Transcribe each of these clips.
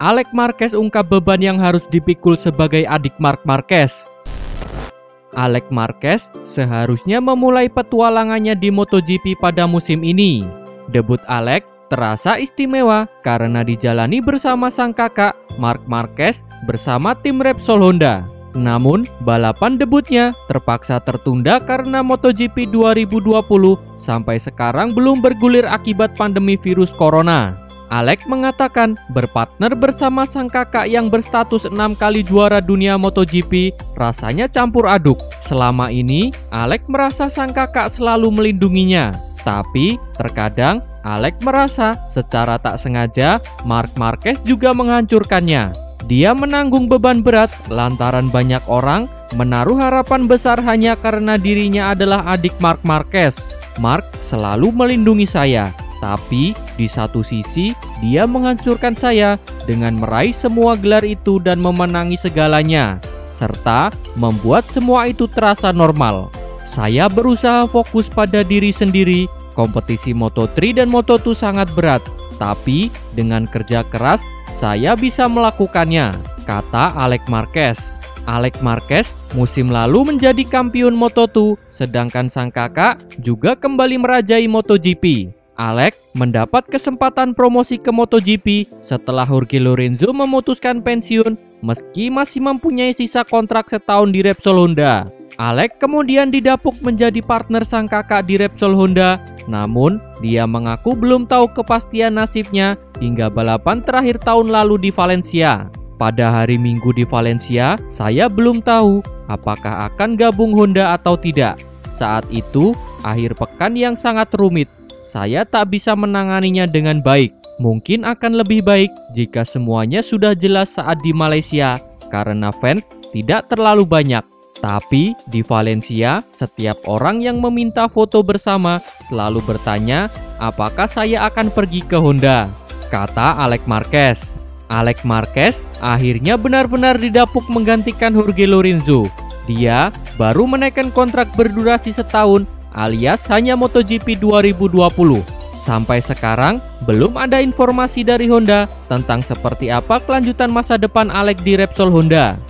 Alex Marquez ungkap beban yang harus dipikul sebagai adik Marc Marquez. Alex Marquez seharusnya memulai petualangannya di MotoGP pada musim ini. Debut Alex terasa istimewa karena dijalani bersama sang kakak Marc Marquez bersama tim Repsol Honda. Namun, balapan debutnya terpaksa tertunda karena MotoGP 2020 sampai sekarang belum bergulir akibat pandemi virus corona. Alex mengatakan berpartner bersama sang kakak yang berstatus 6 kali juara dunia MotoGP rasanya campur aduk. Selama ini, Alex merasa sang kakak selalu melindunginya. Tapi, terkadang Alex merasa secara tak sengaja Marc Marquez juga menghancurkannya. Dia menanggung beban berat lantaran banyak orang menaruh harapan besar hanya karena dirinya adalah adik Marc Marquez. Marc selalu melindungi saya, tapi di satu sisi dia menghancurkan saya dengan meraih semua gelar itu dan memenangi segalanya, serta membuat semua itu terasa normal. Saya berusaha fokus pada diri sendiri. Kompetisi Moto3 dan Moto2 sangat berat, tapi dengan kerja keras saya bisa melakukannya, kata Alex Marquez. Alex Marquez musim lalu menjadi kampiun Moto2, sedangkan sang kakak juga kembali merajai MotoGP. Alex mendapat kesempatan promosi ke MotoGP setelah Jorge Lorenzo memutuskan pensiun meski masih mempunyai sisa kontrak setahun di Repsol Honda. Alex kemudian didapuk menjadi partner sang kakak di Repsol Honda, namun dia mengaku belum tahu kepastian nasibnya hingga balapan terakhir tahun lalu di Valencia. Pada hari Minggu di Valencia, saya belum tahu apakah akan gabung Honda atau tidak. Saat itu, akhir pekan yang sangat rumit. Saya tak bisa menanganinya dengan baik. Mungkin akan lebih baik jika semuanya sudah jelas saat di Malaysia, karena fans tidak terlalu banyak. Tapi di Valencia, setiap orang yang meminta foto bersama selalu bertanya apakah saya akan pergi ke Honda, kata Alex Marquez. Alex Marquez akhirnya benar-benar didapuk menggantikan Jorge Lorenzo. Dia baru menaikkan kontrak berdurasi setahun alias hanya MotoGP 2020. Sampai sekarang belum ada informasi dari Honda tentang seperti apa kelanjutan masa depan Alex di Repsol Honda.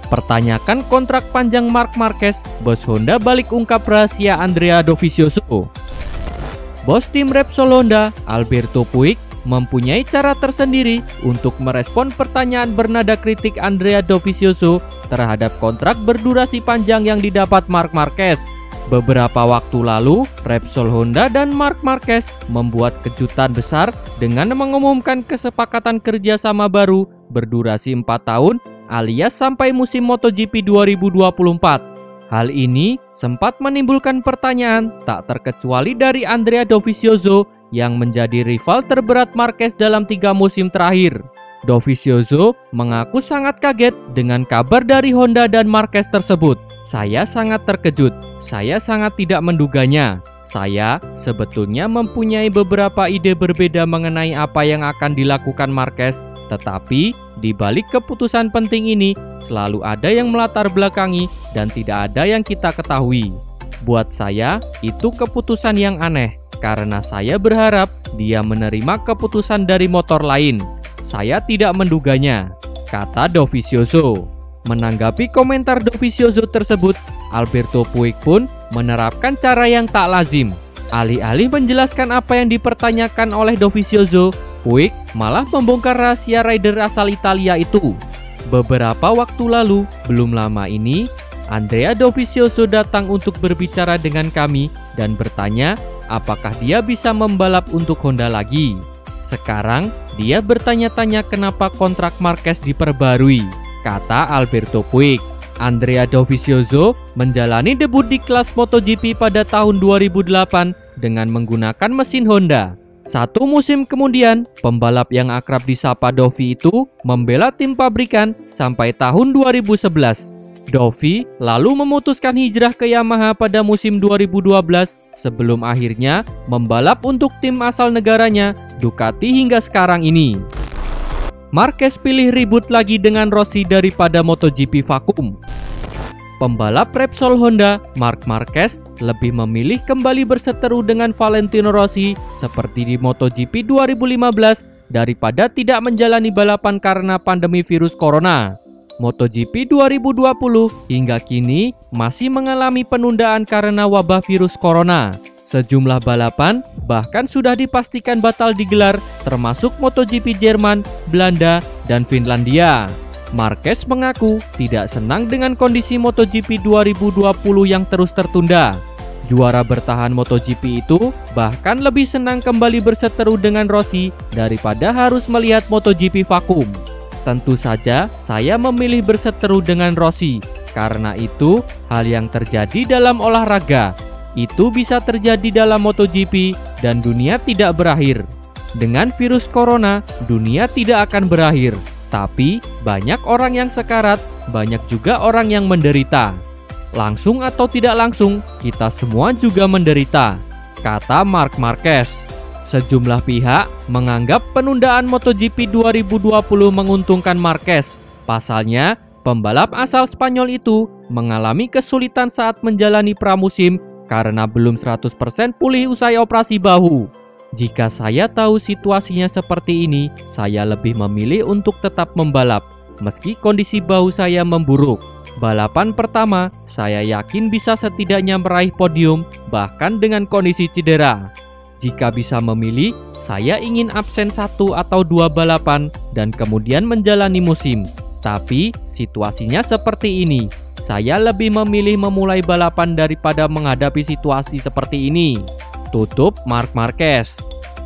Pertanyakan kontrak panjang Marc Marquez, bos Honda balik ungkap rahasia Andrea Dovizioso. Bos tim Repsol Honda, Alberto Puig, mempunyai cara tersendiri untuk merespon pertanyaan bernada kritik Andrea Dovizioso terhadap kontrak berdurasi panjang yang didapat Marc Marquez. Beberapa waktu lalu, Repsol Honda dan Marc Marquez membuat kejutan besar dengan mengumumkan kesepakatan kerjasama baru berdurasi 4 tahun alias sampai musim MotoGP 2024. Hal ini sempat menimbulkan pertanyaan tak terkecuali dari Andrea Dovizioso yang menjadi rival terberat Marquez dalam 3 musim terakhir. Dovizioso mengaku sangat kaget dengan kabar dari Honda dan Marquez tersebut. Saya sangat terkejut, saya sangat tidak menduganya. Saya sebetulnya mempunyai beberapa ide berbeda mengenai apa yang akan dilakukan Marquez, tetapi di balik keputusan penting ini selalu ada yang melatar belakangi dan tidak ada yang kita ketahui. Buat saya, itu keputusan yang aneh karena saya berharap dia menerima keputusan dari motor lain. Saya tidak menduganya, kata Dovizioso. Menanggapi komentar Dovizioso tersebut, Alberto Puig pun menerapkan cara yang tak lazim. Alih-alih menjelaskan apa yang dipertanyakan oleh Dovizioso, Puig malah membongkar rahasia rider asal Italia itu. Beberapa waktu lalu, belum lama ini, Andrea Dovizioso datang untuk berbicara dengan kami dan bertanya apakah dia bisa membalap untuk Honda lagi. Sekarang, dia bertanya-tanya kenapa kontrak Marquez diperbarui, kata Alberto Puig. Andrea Dovizioso menjalani debut di kelas MotoGP pada tahun 2008 dengan menggunakan mesin Honda. 1 musim kemudian, pembalap yang akrab disapa Dovi itu membela tim pabrikan sampai tahun 2011. Dovi lalu memutuskan hijrah ke Yamaha pada musim 2012 sebelum akhirnya membalap untuk tim asal negaranya, Ducati hingga sekarang ini. Marquez pilih ribut lagi dengan Rossi daripada MotoGP vakum. Pembalap Repsol Honda, Marc Marquez, lebih memilih kembali berseteru dengan Valentino Rossi seperti di MotoGP 2015 daripada tidak menjalani balapan karena pandemi virus corona. MotoGP 2020 hingga kini masih mengalami penundaan karena wabah virus corona. Sejumlah balapan bahkan sudah dipastikan batal digelar, termasuk MotoGP Jerman, Belanda, dan Finlandia. Marquez mengaku tidak senang dengan kondisi MotoGP 2020 yang terus tertunda. Juara bertahan MotoGP itu bahkan lebih senang kembali berseteru dengan Rossi daripada harus melihat MotoGP vakum. Tentu saja saya memilih berseteru dengan Rossi, karena itu hal yang terjadi dalam olahraga. Itu bisa terjadi dalam MotoGP dan dunia tidak berakhir. Dengan virus corona, dunia tidak akan berakhir. Tapi banyak orang yang sekarat, banyak juga orang yang menderita. Langsung atau tidak langsung, kita semua juga menderita, kata Marc Marquez. Sejumlah pihak menganggap penundaan MotoGP 2020 menguntungkan Marquez. Pasalnya, pembalap asal Spanyol itu mengalami kesulitan saat menjalani pramusim karena belum 100% pulih usai operasi bahu. Jika saya tahu situasinya seperti ini, saya lebih memilih untuk tetap membalap, meski kondisi bahu saya memburuk. Balapan pertama, saya yakin bisa setidaknya meraih podium, bahkan dengan kondisi cedera. Jika bisa memilih, saya ingin absen 1 atau 2 balapan dan kemudian menjalani musim. Tapi situasinya seperti ini. Saya lebih memilih memulai balapan daripada menghadapi situasi seperti ini. Tutup Marc Marquez.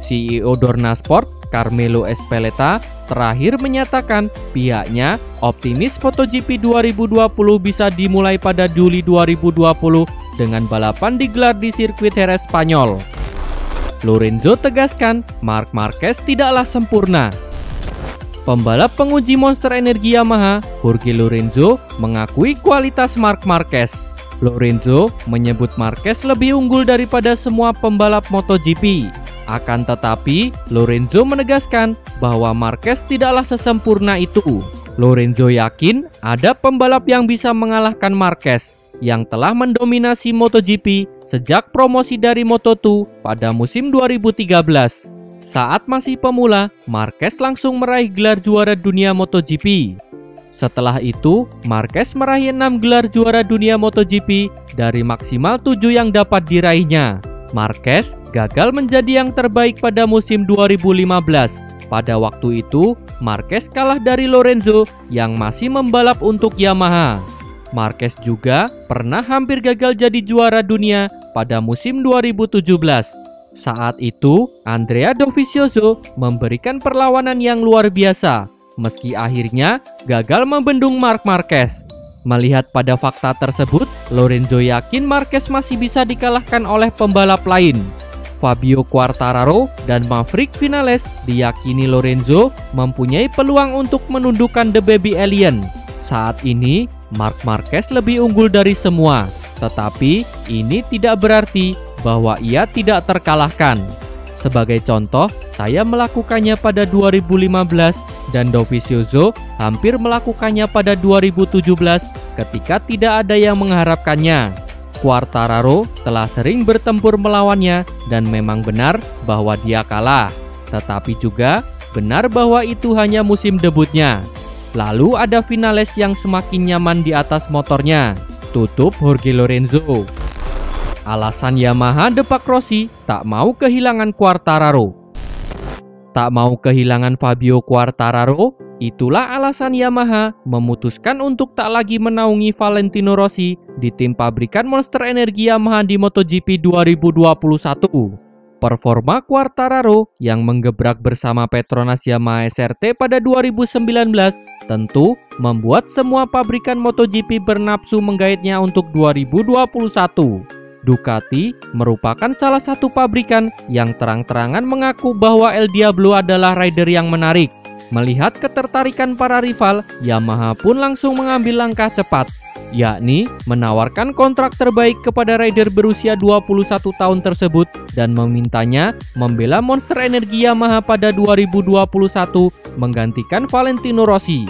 CEO Dorna Sport, Carmelo Ezpeleta, terakhir menyatakan pihaknya optimis MotoGP 2020 bisa dimulai pada Juli 2020 dengan balapan digelar di sirkuit Jerez Spanyol. Lorenzo tegaskan Marc Marquez tidaklah sempurna. Pembalap penguji Monster Energi Yamaha, Jorge Lorenzo, mengakui kualitas Marc Marquez. Lorenzo menyebut Marquez lebih unggul daripada semua pembalap MotoGP. Akan tetapi, Lorenzo menegaskan bahwa Marquez tidaklah sesempurna itu. Lorenzo yakin ada pembalap yang bisa mengalahkan Marquez, yang telah mendominasi MotoGP sejak promosi dari Moto2 pada musim 2013. Saat masih pemula, Marquez langsung meraih gelar juara dunia MotoGP. Setelah itu, Marquez meraih 6 gelar juara dunia MotoGP dari maksimal 7 yang dapat diraihnya. Marquez gagal menjadi yang terbaik pada musim 2015. Pada waktu itu, Marquez kalah dari Lorenzo yang masih membalap untuk Yamaha. Marquez juga pernah hampir gagal jadi juara dunia pada musim 2017. Saat itu, Andrea Dovizioso memberikan perlawanan yang luar biasa, meski akhirnya gagal membendung Marc Marquez. Melihat pada fakta tersebut, Lorenzo yakin Marquez masih bisa dikalahkan oleh pembalap lain. Fabio Quartararo dan Maverick Vinales diyakini Lorenzo mempunyai peluang untuk menundukkan The Baby Alien. Saat ini, Marc Marquez lebih unggul dari semua, tetapi ini tidak berarti bahwa ia tidak terkalahkan. Sebagai contoh, saya melakukannya pada 2015 dan Dovizioso hampir melakukannya pada 2017 ketika tidak ada yang mengharapkannya. Quartararo telah sering bertempur melawannya dan memang benar bahwa dia kalah. Tetapi juga benar bahwa itu hanya musim debutnya. Lalu ada Vinales yang semakin nyaman di atas motornya. Tutup Jorge Lorenzo. Alasan Yamaha depak Rossi tak mau kehilangan Quartararo. Tak mau kehilangan Fabio Quartararo, itulah alasan Yamaha memutuskan untuk tak lagi menaungi Valentino Rossi di tim pabrikan Monster Energi Yamaha di MotoGP 2021. Performa Quartararo yang menggebrak bersama Petronas Yamaha SRT pada 2019 tentu membuat semua pabrikan MotoGP bernapsu menggaitnya untuk 2021. Ducati merupakan salah satu pabrikan yang terang-terangan mengaku bahwa El Diablo adalah rider yang menarik. Melihat ketertarikan para rival, Yamaha pun langsung mengambil langkah cepat, yakni menawarkan kontrak terbaik kepada rider berusia 21 tahun tersebut dan memintanya membela Monster Energi Yamaha pada 2021 menggantikan Valentino Rossi.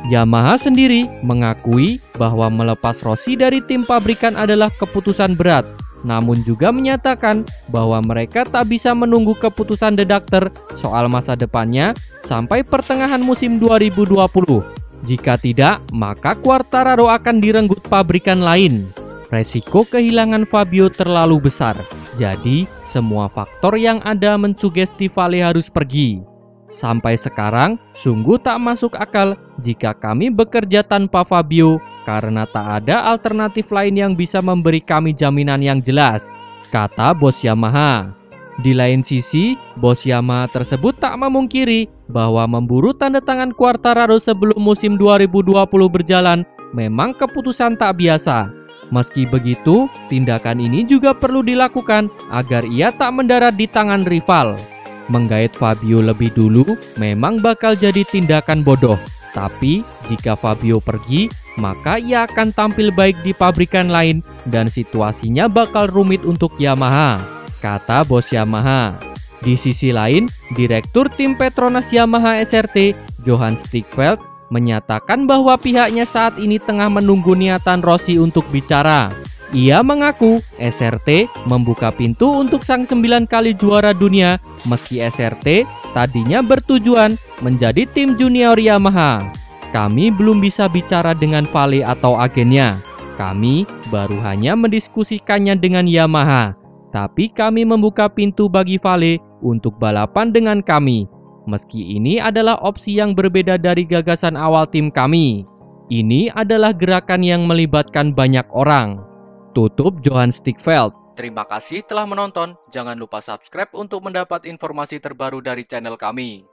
Yamaha sendiri mengakui bahwa melepas Rossi dari tim pabrikan adalah keputusan berat. namun juga menyatakan bahwa mereka tak bisa menunggu keputusan The Doctor soal masa depannya sampai pertengahan musim 2020. Jika tidak, maka Quartararo akan direnggut pabrikan lain. Resiko kehilangan Fabio terlalu besar, jadi semua faktor yang ada mensugesti Vale harus pergi. Sampai sekarang, sungguh tak masuk akal jika kami bekerja tanpa Fabio karena tak ada alternatif lain yang bisa memberi kami jaminan yang jelas, kata bos Yamaha. Di lain sisi, bos Yamaha tersebut tak memungkiri bahwa memburu tanda tangan Quartararo sebelum musim 2020 berjalan memang keputusan tak biasa. Meski begitu, tindakan ini juga perlu dilakukan agar ia tak mendarat di tangan rival. Menggait Fabio lebih dulu memang bakal jadi tindakan bodoh. Tapi jika Fabio pergi, maka ia akan tampil baik di pabrikan lain dan situasinya bakal rumit untuk Yamaha, kata bos Yamaha. Di sisi lain, Direktur Tim Petronas Yamaha SRT, Johan Stickfeld, menyatakan bahwa pihaknya saat ini tengah menunggu niatan Rossi untuk bicara. Ia mengaku SRT membuka pintu untuk sang 9 kali juara dunia meski SRT tadinya bertujuan menjadi tim junior Yamaha. Kami belum bisa bicara dengan Vale atau agennya. Kami baru hanya mendiskusikannya dengan Yamaha. Tapi kami membuka pintu bagi Vale untuk balapan dengan kami. Meski ini adalah opsi yang berbeda dari gagasan awal tim kami. Ini adalah gerakan yang melibatkan banyak orang. Tutup Johan Stickfeld. Terima kasih telah menonton. Jangan lupa subscribe untuk mendapat informasi terbaru dari channel kami.